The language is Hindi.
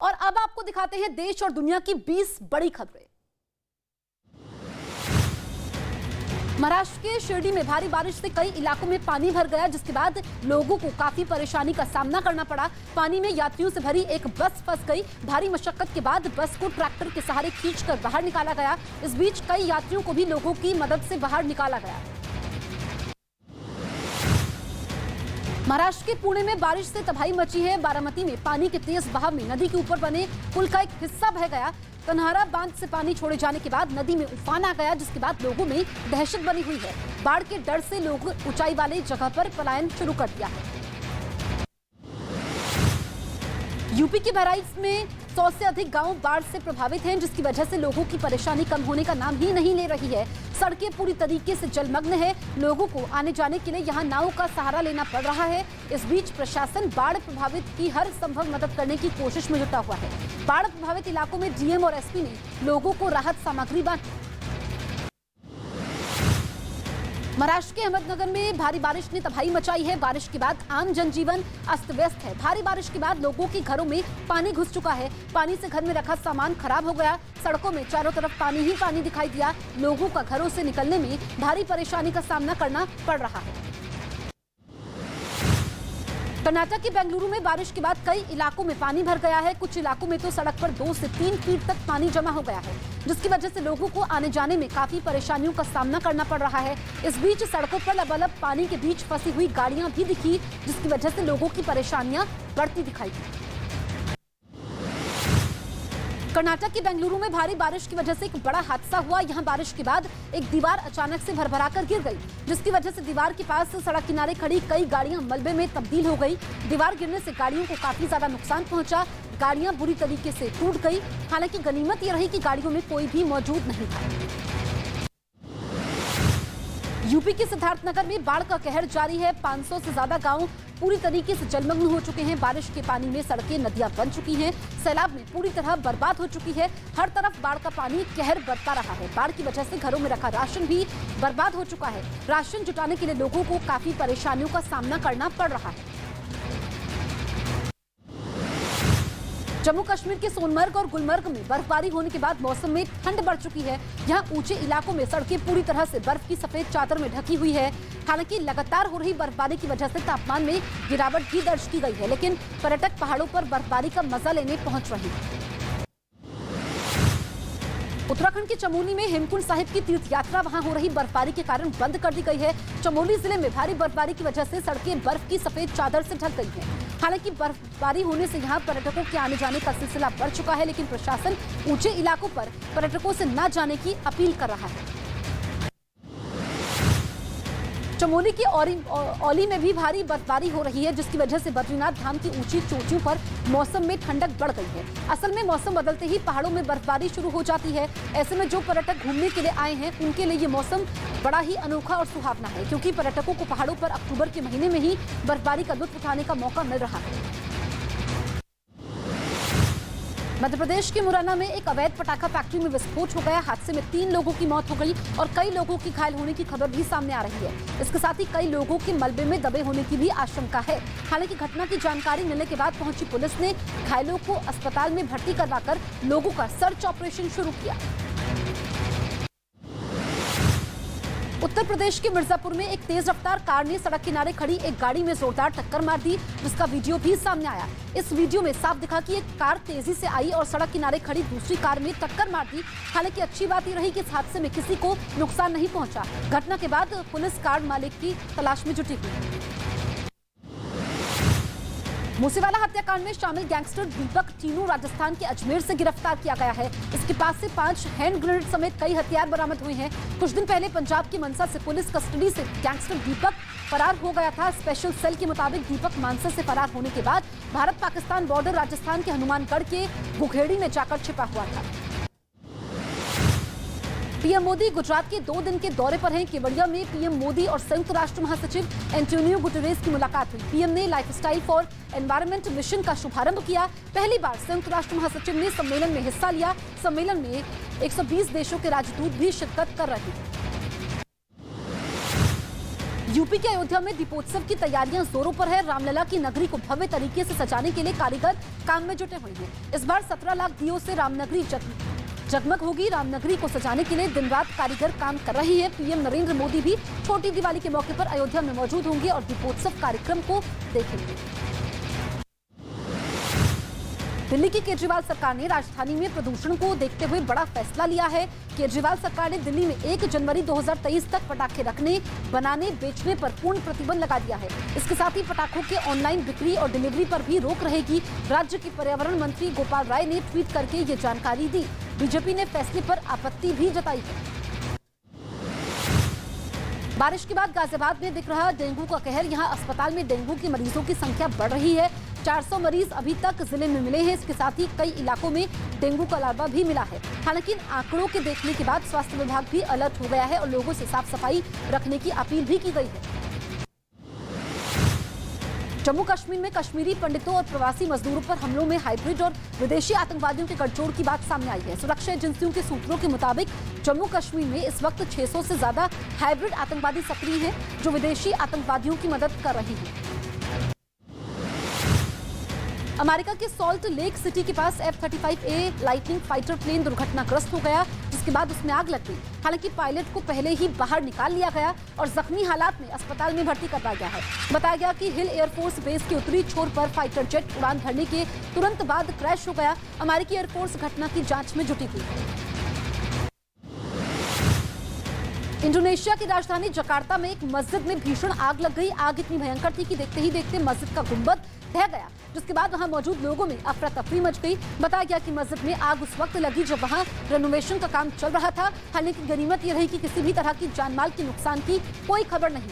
और अब आपको दिखाते हैं देश और दुनिया की 20 बड़ी खबरें। महाराष्ट्र के शिरडी में भारी बारिश से कई इलाकों में पानी भर गया, जिसके बाद लोगों को काफी परेशानी का सामना करना पड़ा। पानी में यात्रियों से भरी एक बस फंस गई। भारी मशक्कत के बाद बस को ट्रैक्टर के सहारे खींचकर बाहर निकाला गया। इस बीच कई यात्रियों को भी लोगों की मदद से बाहर निकाला गया। महाराष्ट्र के पुणे में बारिश से तबाही मची है। बारामती में पानी के तेज बहाव में नदी के ऊपर बने पुल का एक हिस्सा बह गया। कन्हारा बांध से पानी छोड़े जाने के बाद नदी में उफान आ गया, जिसके बाद लोगों में दहशत बनी हुई है। बाढ़ के डर से लोग ऊंचाई वाले जगह पर पलायन शुरू कर दिया है। यूपी के बहराइच में 100 से अधिक गांव बाढ़ से प्रभावित हैं, जिसकी वजह से लोगों की परेशानी कम होने का नाम ही नहीं ले रही है। सड़कें पूरी तरीके से जलमग्न है। लोगों को आने जाने के लिए यहां नाव का सहारा लेना पड़ रहा है। इस बीच प्रशासन बाढ़ प्रभावित की हर संभव मदद करने की कोशिश में जुटा हुआ है। बाढ़ प्रभावित इलाकों में डीएम और एसपी ने लोगों को राहत सामग्री बांटी। महाराष्ट्र के अहमदनगर में भारी बारिश ने तबाही मचाई है। बारिश के बाद आम जनजीवन अस्त व्यस्त है। भारी बारिश के बाद लोगों के घरों में पानी घुस चुका है। पानी से घर में रखा सामान खराब हो गया। सड़कों में चारों तरफ पानी ही पानी दिखाई दिया। लोगों का घरों से निकलने में भारी परेशानी का सामना करना पड़ रहा है। कर्नाटक के बेंगलुरु में बारिश के बाद कई इलाकों में पानी भर गया है। कुछ इलाकों में तो सड़क पर 2 से 3 फीट तक पानी जमा हो गया है, जिसकी वजह से लोगों को आने जाने में काफी परेशानियों का सामना करना पड़ रहा है। इस बीच सड़कों पर लबालब पानी के बीच फंसी हुई गाड़ियां भी दिखी, जिसकी वजह से लोगों की परेशानियां बढ़ती दिखाई दी। कर्नाटक के बेंगलुरु में भारी बारिश की वजह से एक बड़ा हादसा हुआ। यहां बारिश के बाद एक दीवार अचानक से भरभराकर गिर गई, जिसकी वजह से दीवार के पास सड़क किनारे खड़ी कई गाड़ियां मलबे में तब्दील हो गई। दीवार गिरने से गाड़ियों को काफी ज्यादा नुकसान पहुंचा। गाड़ियां बुरी तरीके से टूट गई। हालांकि गनीमत यह रही कि गाड़ियों में कोई भी मौजूद नहीं था। यूपी के सिद्धार्थनगर में बाढ़ का कहर जारी है। 500 से ज्यादा गांव पूरी तरीके से जलमग्न हो चुके हैं। बारिश के पानी में सड़कें नदियां बन चुकी हैं। सैलाब में पूरी तरह बर्बाद हो चुकी है। हर तरफ बाढ़ का पानी कहर बरता रहा है। बाढ़ की वजह से घरों में रखा राशन भी बर्बाद हो चुका है। राशन जुटाने के लिए लोगों को काफी परेशानियों का सामना करना पड़ रहा है। जम्मू कश्मीर के सोनमर्ग और गुलमर्ग में बर्फबारी होने के बाद मौसम में ठंड बढ़ चुकी है। यहां ऊंचे इलाकों में सड़कें पूरी तरह से बर्फ की सफेद चादर में ढकी हुई है। हालांकि लगातार हो रही बर्फबारी की वजह से तापमान में गिरावट भी दर्ज की गई है, लेकिन पर्यटक पहाड़ों पर बर्फबारी का मजा लेने पहुंच रहे हैं। उत्तराखंड के चमोली में हेमकुंड साहिब की तीर्थ यात्रा वहां हो रही बर्फबारी के कारण बंद कर दी गई है। चमोली जिले में भारी बर्फबारी की वजह से सड़कें बर्फ की सफेद चादर से ढक गई हैं। हालांकि बर्फबारी होने से यहां पर्यटकों के आने जाने का सिलसिला बढ़ चुका है, लेकिन प्रशासन ऊंचे इलाकों पर पर्यटकों से न जाने की अपील कर रहा है। चमोली के औली में भी भारी बर्फबारी हो रही है, जिसकी वजह से बद्रीनाथ धाम की ऊंची चोटियों पर मौसम में ठंडक बढ़ गई है। असल में मौसम बदलते ही पहाड़ों में बर्फबारी शुरू हो जाती है। ऐसे में जो पर्यटक घूमने के लिए आए हैं, उनके लिए ये मौसम बड़ा ही अनोखा और सुहावना है, क्योंकि पर्यटकों को पहाड़ों पर अक्टूबर के महीने में ही बर्फबारी का लुत्फ उठाने का मौका मिल रहा है। मध्य प्रदेश के मुरैना में एक अवैध पटाखा फैक्ट्री में विस्फोट हो गया। हादसे में 3 लोगों की मौत हो गई और कई लोगों की घायल होने की खबर भी सामने आ रही है। इसके साथ ही कई लोगों के मलबे में दबे होने की भी आशंका है। हालांकि घटना की जानकारी मिलने के बाद पहुंची पुलिस ने घायलों को अस्पताल में भर्ती करवाकर लोगों का सर्च ऑपरेशन शुरू किया। उत्तर प्रदेश के मिर्जापुर में एक तेज रफ्तार कार ने सड़क किनारे खड़ी एक गाड़ी में जोरदार टक्कर मार दी, जिसका वीडियो भी सामने आया। इस वीडियो में साफ दिखा कि एक कार तेजी से आई और सड़क किनारे खड़ी दूसरी कार में टक्कर मार दी। हालांकि अच्छी बात यह रही कि इस हादसे में किसी को नुकसान नहीं पहुंचा। घटना के बाद पुलिस कार मालिक की तलाश में जुटी हुई है। मूसेवाला हत्याकांड में शामिल गैंगस्टर दीपक टीनू राजस्थान के अजमेर से गिरफ्तार किया गया है। इसके पास से 5 हैंड ग्रेनेड समेत कई हथियार बरामद हुए हैं। कुछ दिन पहले पंजाब की मनसा से पुलिस कस्टडी से गैंगस्टर दीपक फरार हो गया था। स्पेशल सेल के मुताबिक दीपक मानसा से फरार होने के बाद भारत पाकिस्तान बॉर्डर राजस्थान के हनुमानगढ़ के बुखेड़ी में जाकर छिपा हुआ था। पीएम मोदी गुजरात के 2 दिन के दौरे पर हैं। केवड़िया में पीएम मोदी और संयुक्त राष्ट्र महासचिव एंटोनियो गुटेरेस की मुलाकात हुई। पीएम ने लाइफस्टाइल फॉर एनवायरनमेंट मिशन का शुभारंभ किया। पहली बार संयुक्त राष्ट्र महासचिव ने सम्मेलन में हिस्सा लिया। सम्मेलन में 120 देशों के राजदूत भी शिरकत कर रहे हैं। यूपी के अयोध्या में दीपोत्सव की तैयारियां जोरों पर है। रामलला की नगरी को भव्य तरीके से सजाने के लिए कारीगर काम में जुटे हुए हैं। इस बार 17 लाख दियों से रामनगरी जगमग होगी। रामनगरी को सजाने के लिए दिन रात कारीगर काम कर रही है। पीएम नरेंद्र मोदी भी छोटी दिवाली के मौके पर अयोध्या में मौजूद होंगे और दीपोत्सव कार्यक्रम को देखेंगे। दिल्ली की केजरीवाल सरकार ने राजधानी में प्रदूषण को देखते हुए बड़ा फैसला लिया है। केजरीवाल सरकार ने दिल्ली में 1 जनवरी 2023 तक पटाखे रखने, बनाने, बेचने पर पूर्ण प्रतिबंध लगा दिया है। इसके साथ ही पटाखों के ऑनलाइन बिक्री और डिलीवरी पर भी रोक रहेगी। राज्य के पर्यावरण मंत्री गोपाल राय ने ट्वीट करके ये जानकारी दी। बीजेपी ने फैसले पर आपत्ति भी जताई है। बारिश के बाद गाजियाबाद में दिख रहा डेंगू का कहर। यहां अस्पताल में डेंगू के मरीजों की संख्या बढ़ रही है। 400 मरीज अभी तक जिले में मिले हैं। इसके साथ ही कई इलाकों में डेंगू का लार्वा भी मिला है। हालांकि इन आंकड़ों के देखने के बाद स्वास्थ्य विभाग भी अलर्ट हो गया है और लोगों से साफ सफाई रखने की अपील भी की गई है। जम्मू कश्मीर में कश्मीरी पंडितों और प्रवासी मजदूरों पर हमलों में हाइब्रिड और विदेशी आतंकवादियों के गठजोड़ की बात सामने आई है। सुरक्षा एजेंसियों के सूत्रों के मुताबिक जम्मू कश्मीर में इस वक्त 600 से ज्यादा हाइब्रिड आतंकवादी सक्रिय हैं, जो विदेशी आतंकवादियों की मदद कर रही हैं। अमेरिका के सॉल्ट लेक सिटी के पास F-35A लाइटनिंग फाइटर प्लेन दुर्घटनाग्रस्त हो गया, जिसके बाद उसमें आग लग गई। हालांकि पायलट को पहले ही बाहर निकाल लिया गया और जख्मी हालात में अस्पताल में भर्ती करवाया गया है। बताया गया कि हिल एयरफोर्स बेस के उत्तरी छोर पर फाइटर जेट उड़ान भरने के तुरंत बाद क्रैश हो गया। अमेरिकी एयरफोर्स घटना की जांच में जुटी हुई है। इंडोनेशिया की राजधानी जकार्ता में एक मस्जिद में भीषण आग लग गई। आग इतनी भयंकर थी कि देखते ही देखते मस्जिद का गुंबद ढह गया, जिसके बाद वहां मौजूद लोगों में अफरा तफरी मच गई। बताया गया कि मस्जिद में आग उस वक्त लगी जब वहां रेनोवेशन का काम चल रहा था। हालांकि गनीमत यह रही कि किसी भी तरह की जानमाल के नुकसान की कोई खबर नहीं।